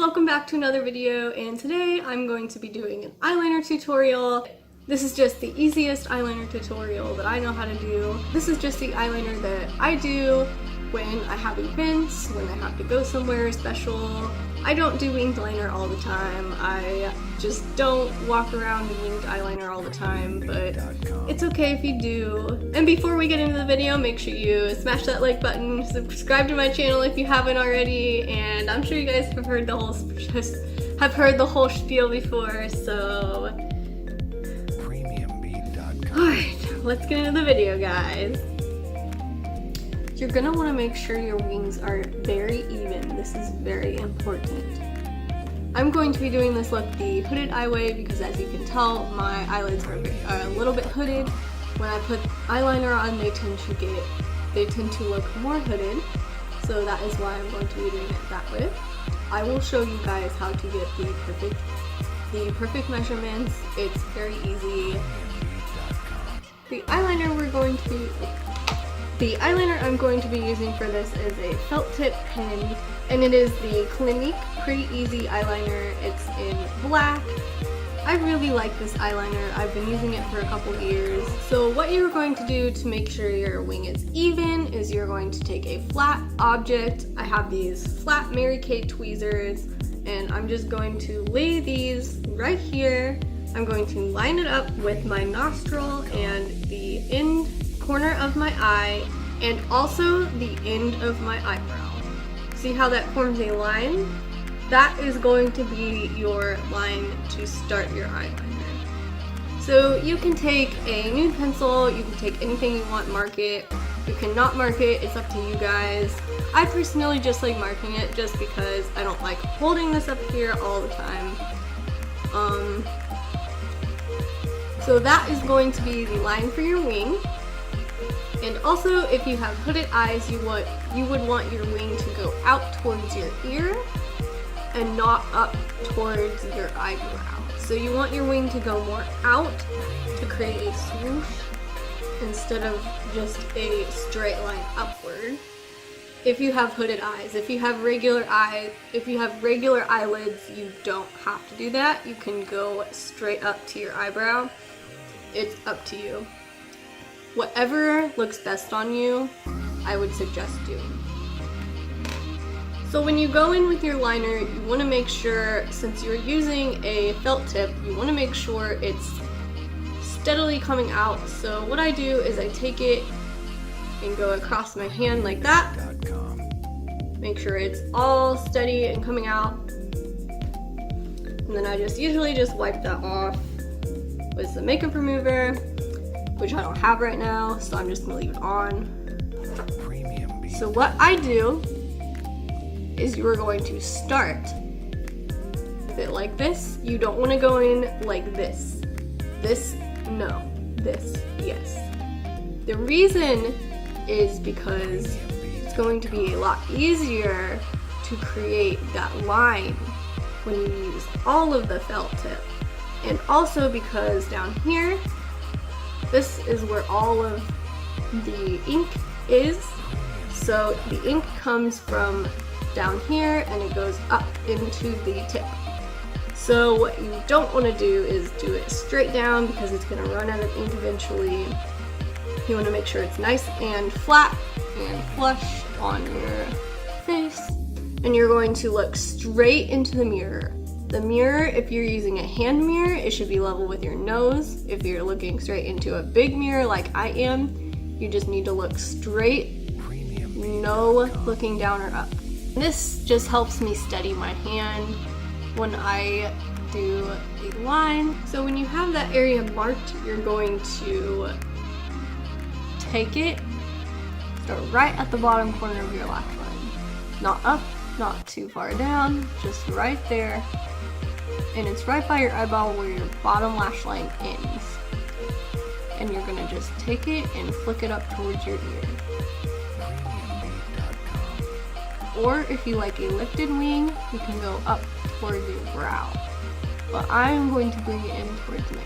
welcome back to another video, and today I'm going to be doing an eyeliner tutorial. This is just the easiest eyeliner tutorial that I know how to do. This is just the eyeliner that I do when I have events, when I have to go somewhere special. I don't do winged liner all the time. I just don't walk around in winged eyeliner all the time, but it's okay if you do. And before we get into the video, make sure you smash that like button, subscribe to my channel if you haven't already, and I'm sure you guys have heard the whole spiel before, so alright, let's get into the video, guys. You're gonna want to make sure your wings are very even. This is very important. I'm going to be doing this look the hooded eye way because, as you can tell, my eyelids are a little bit hooded. When I put eyeliner on, they tend to look more hooded. So that is why I'm going to be doing it that way. I will show you guys how to get the perfect measurements. It's very easy. The eyeliner I'm going to be using for this is a felt tip pen, and it is the Clinique Pretty Easy eyeliner. It's in black. I really like this eyeliner. I've been using it for a couple years. So what you're going to do to make sure your wing is even is you're going to take a flat object. I have these flat Mary Kay tweezers, and I'm just going to lay these right here. I'm going to line it up with my nostril and the end corner of my eye, and also the end of my eyebrow. See how that forms a line? That is going to be your line to start your eyeliner. So you can take a nude pencil, you can take anything you want, mark it. You cannot mark it, it's up to you guys. I personally just like marking it just because I don't like holding this up here all the time. So that is going to be the line for your wing. And also, if you have hooded eyes, you would want your wing to go out towards your ear and not up towards your eyebrow. So you want your wing to go more out to create a swoosh instead of just a straight line upward. If you have hooded eyes, if you have regular eyelids, you don't have to do that. You can go straight up to your eyebrow. It's up to you. Whatever looks best on you, I would suggest doing. So when you go in with your liner, you want to make sure, since you're using a felt tip, you want to make sure it's steadily coming out. So what I do is I take it and go across my hand like that. Make sure it's all steady and coming out. And then I usually just wipe that off with some makeup remover, which I don't have right now, so I'm just gonna leave it on. So what I do is you are going to start with it like this. You don't want to go in like this. This, no. This, yes. The reason is because it's going to be a lot easier to create that line when you use all of the felt tip. And also because down here, this is where all of the ink is. So the ink comes from down here and it goes up into the tip. So what you don't want to do is do it straight down because it's going to run out of ink eventually. You want to make sure it's nice and flat and flush on your face. And you're going to look straight into the mirror. The mirror, if you're using a hand mirror, it should be level with your nose. If you're looking straight into a big mirror like I am, you just need to look straight, no looking down or up. This just helps me steady my hand when I do a line. So when you have that area marked, you're going to take it, start right at the bottom corner of your lash line. Not up, not too far down, just right there. And it's right by your eyeball where your bottom lash line ends. And you're gonna just take it and flick it up towards your ear. Or if you like a lifted wing, you can go up towards your brow. But I'm going to bring it in towards my ear.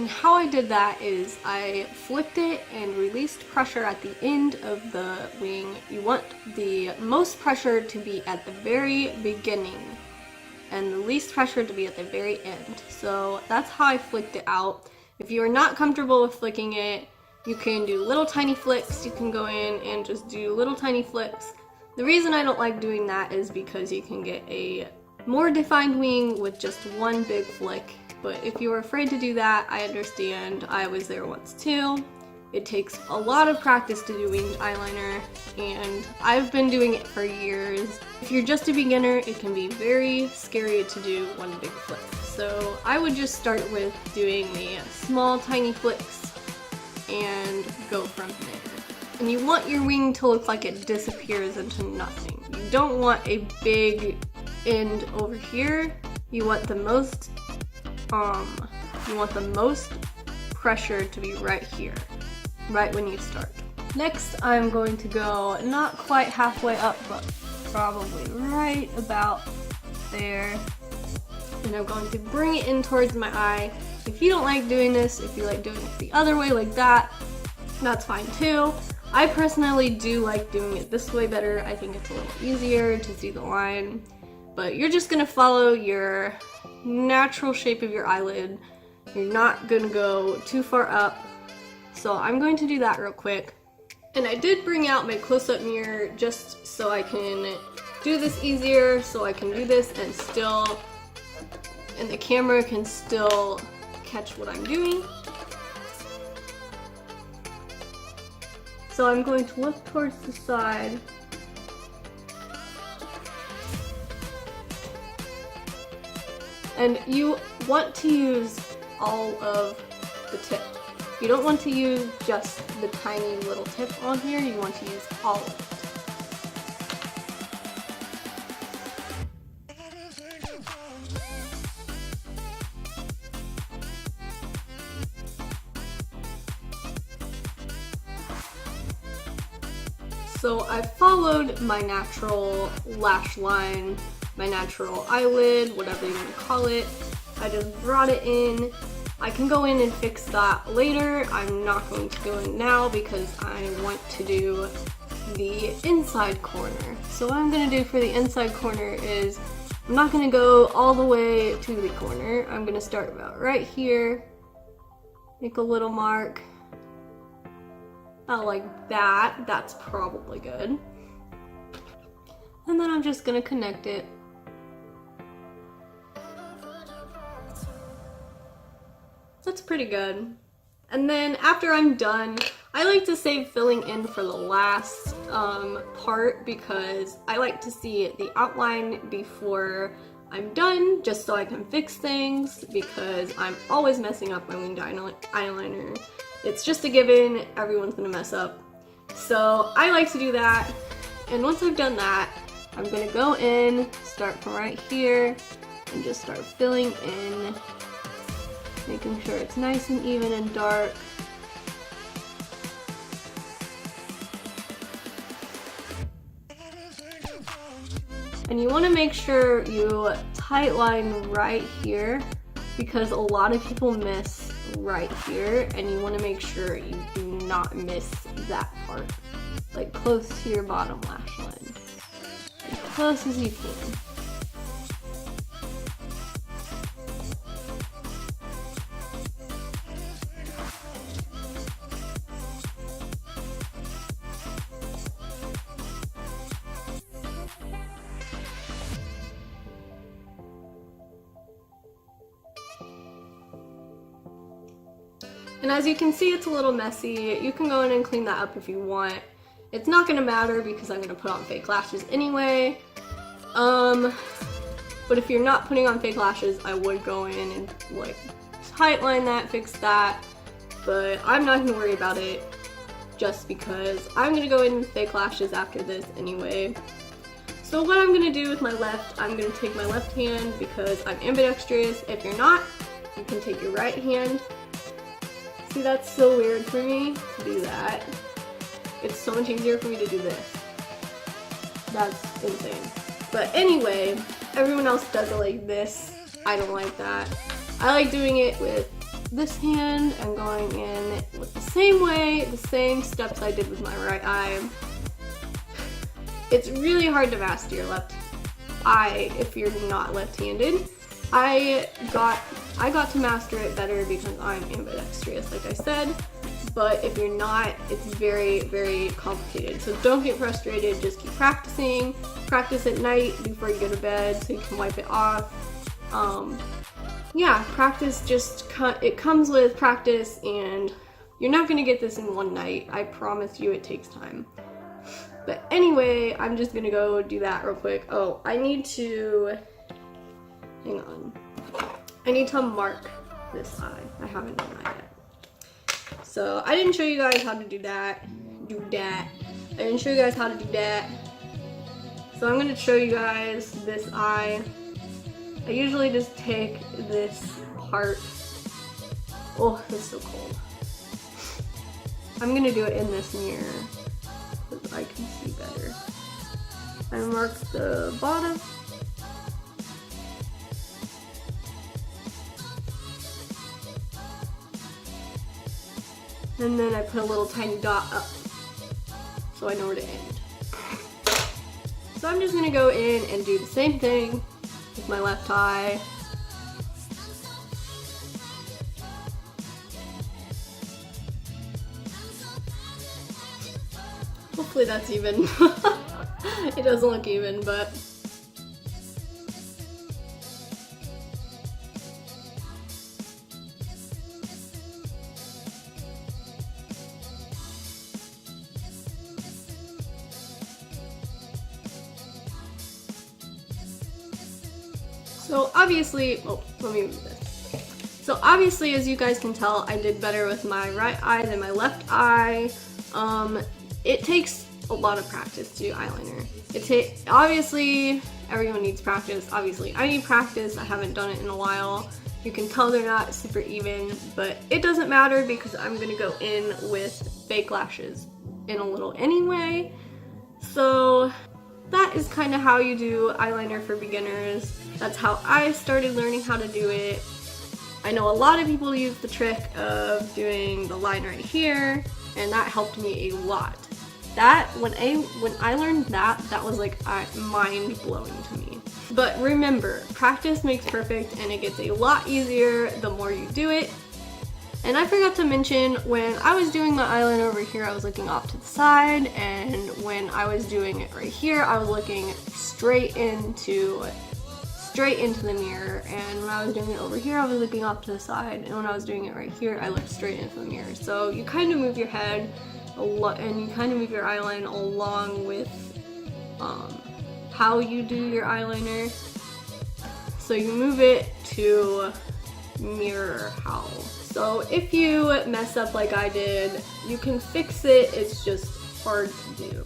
how I did that is I flicked it and released pressure at the end of the wing. You want the most pressure to be at the very beginning and the least pressure to be at the very end. So that's how I flicked it out. If you are not comfortable with flicking it, you can do little tiny flicks. You can go in and just do little tiny flicks. The reason I don't like doing that is because you can get a more defined wing with just one big flick. But if you're afraid to do that, I understand. I was there once too. It takes a lot of practice to do winged eyeliner, and I've been doing it for years. If you're just a beginner, it can be very scary to do one big flick. So I would just start with doing the small tiny flicks and go from there. And you want your wing to look like it disappears into nothing. You don't want a big end over here. You want the most pressure to be right here, right when you start. Next, I'm going to go not quite halfway up, but probably right about there. And I'm going to bring it in towards my eye. If you don't like doing this, if you like doing it the other way like that, that's fine too. I personally do like doing it this way better. I think it's a little easier to see the line. But you're just gonna follow your natural shape of your eyelid. You're not gonna go too far up. So I'm going to do that real quick. And I did bring out my close-up mirror just so I can do this easier, so I can do this and the camera can still catch what I'm doing. So I'm going to look towards the side. And you want to use all of the tip. You don't want to use just the tiny little tip on here, you want to use all of it. So I followed my natural lash line, my natural eyelid, whatever you want to call it. I just brought it in. I can go in and fix that later. I'm not going to go in now because I want to do the inside corner. So what I'm going to do for the inside corner is I'm not going to go all the way to the corner. I'm going to start about right here, make a little mark. About like that. That's probably good. And then I'm just going to connect it. That's pretty good. And then after I'm done, I like to save filling in for the last part because I like to see the outline before I'm done, just so I can fix things, because I'm always messing up my winged eyeliner. It's just a given, everyone's gonna mess up. So I like to do that, and once I've done that, I'm gonna go in, start from right here, and just start filling in, making sure it's nice and even and dark. And you want to make sure you tight line right here, because a lot of people miss right here, and you want to make sure you do not miss that part. Like close to your bottom lash line. As close as you can. And as you can see, it's a little messy. You can go in and clean that up if you want. It's not gonna matter because I'm gonna put on fake lashes anyway. But if you're not putting on fake lashes, I would go in and like tight line that, fix that. But I'm not gonna worry about it just because I'm gonna go in with fake lashes after this anyway. So what I'm gonna do with my left, I'm gonna take my left hand because I'm ambidextrous. If you're not, you can take your right hand. See, that's so weird for me to do that. It's so much easier for me to do this. That's insane. But anyway, everyone else does it like this. I don't like that. I like doing it with this hand and going in with the same way, the same steps I did with my right eye. It's really hard to master your left eye if you're not left-handed. I got to master it better because I'm ambidextrous, like I said, but if you're not, it's very, very complicated. So don't get frustrated, just keep practicing. Practice at night before you go to bed so you can wipe it off. Yeah, practice it comes with practice, and you're not gonna get this in one night. I promise you it takes time. But anyway, I'm just gonna go do that real quick. Oh, I need to, hang on. I need to mark this eye. I haven't done that yet. So I didn't show you guys how to do that. I didn't show you guys how to do that. So I'm gonna show you guys this eye. I usually just take this part. Oh, it's so cold. I'm gonna do it in this mirror because I can see better. I mark the bottom. And then I put a little tiny dot up so I know where to end. So I'm just gonna go in and do the same thing with my left eye. Hopefully that's even. It doesn't look even, but so obviously, oh, let me move this. So obviously, as you guys can tell, I did better with my right eye than my left eye. It takes a lot of practice to do eyeliner. Obviously, everyone needs practice. Obviously, I need practice. I haven't done it in a while. You can tell they're not super even, but it doesn't matter because I'm gonna go in with fake lashes in a little anyway. So that is kind of how you do eyeliner for beginners. That's how I started learning how to do it. I know a lot of people use the trick of doing the line right here, and that helped me a lot. That, when I learned that was like mind-blowing to me. But remember, practice makes perfect, and it gets a lot easier the more you do it. And I forgot to mention, when I was doing my eyeliner over here, I was looking off to the side, and when I was doing it right here, I was looking straight into the mirror, and when I was doing it over here, I was looking off to the side, and when I was doing it right here, I looked straight into the mirror. So you kind of move your head a lot, and you kind of move your eyeline along with how you do your eyeliner. So you move it to mirror how. So if you mess up like I did, you can fix it, it's just hard to do.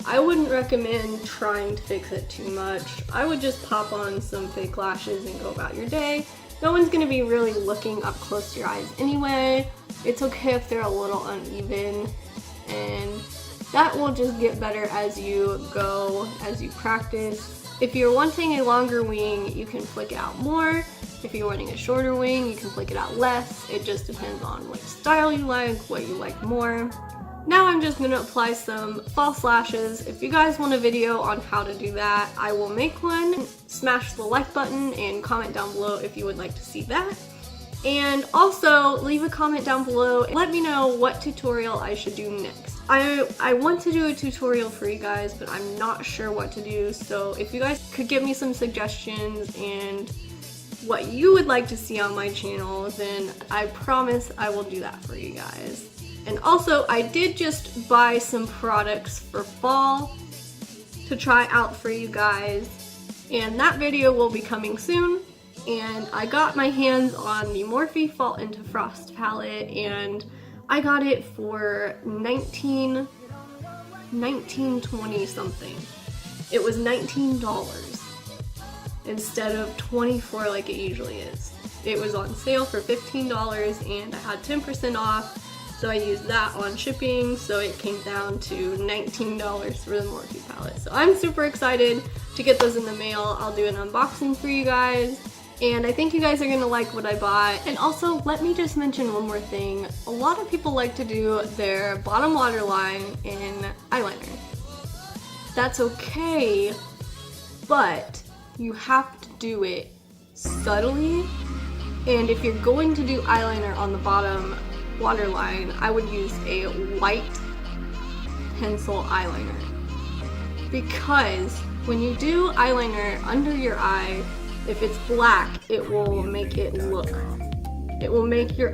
I wouldn't recommend trying to fix it too much. I would just pop on some fake lashes and go about your day. No one's gonna be really looking up close to your eyes anyway. It's okay if they're a little uneven, and that will just get better as you go, as you practice. If you're wanting a longer wing, you can flick it out more. If you're wanting a shorter wing, you can flick it out less. It just depends on what style you like, what you like more. Now I'm just going to apply some false lashes. If you guys want a video on how to do that, I will make one. Smash the like button and comment down below if you would like to see that. And also leave a comment down below and let me know what tutorial I should do next. I want to do a tutorial for you guys, but I'm not sure what to do. So if you guys could give me some suggestions and what you would like to see on my channel, then I promise I will do that for you guys. And also, I did just buy some products for fall to try out for you guys, and that video will be coming soon. And I got my hands on the Morphe Fall into Frost palette, and I got it for $19, $20 something. It was $19 instead of $24 like it usually is. It was on sale for $15 and I had 10% off. So I used that on shipping, so it came down to $19 for the Morphe palette. So I'm super excited to get those in the mail. I'll do an unboxing for you guys. And I think you guys are gonna like what I bought. And also, let me just mention one more thing. A lot of people like to do their bottom waterline in eyeliner. That's okay, but you have to do it subtly. And if you're going to do eyeliner on the bottom waterline, I would use a white pencil eyeliner. Because when you do eyeliner under your eye, if it's black, it will make your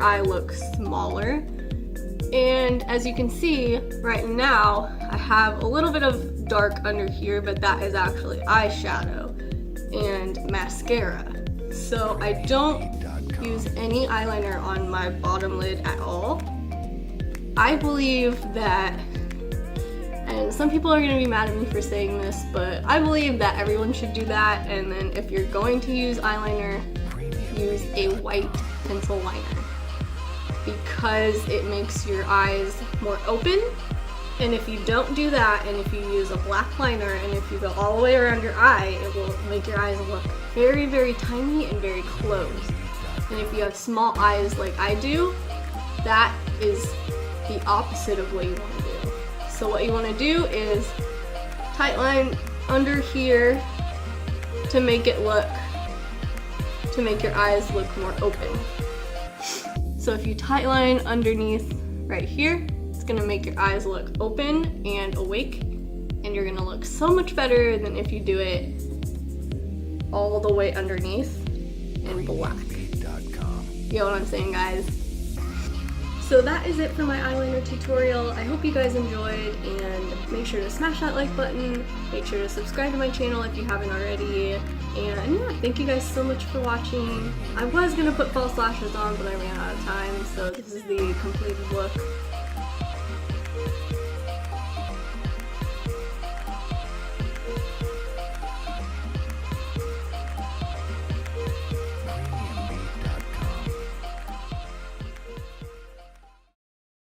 eye look smaller. And as you can see right now, I have a little bit of dark under here, but that is actually eyeshadow and mascara. So I don't use any eyeliner on my bottom lid at all. I believe that, and some people are going to be mad at me for saying this, but I believe that everyone should do that. And then if you're going to use eyeliner, use a white pencil liner, because it makes your eyes more open. And if you don't do that, and if you use a black liner, and if you go all the way around your eye, it will make your eyes look very, very tiny and very closed. And if you have small eyes like I do, that is the opposite of what you want to do. So what you want to do is tight line under here to make your eyes look more open. So if you tight line underneath right here, it's gonna make your eyes look open and awake, and you're gonna look so much better than if you do it all the way underneath in black. You know what I'm saying, guys? So that is it for my eyeliner tutorial. I hope you guys enjoyed, and make sure to smash that like button. Make sure to subscribe to my channel if you haven't already. And yeah, thank you guys so much for watching. I was gonna put false lashes on, but I ran out of time, so this is the completed look.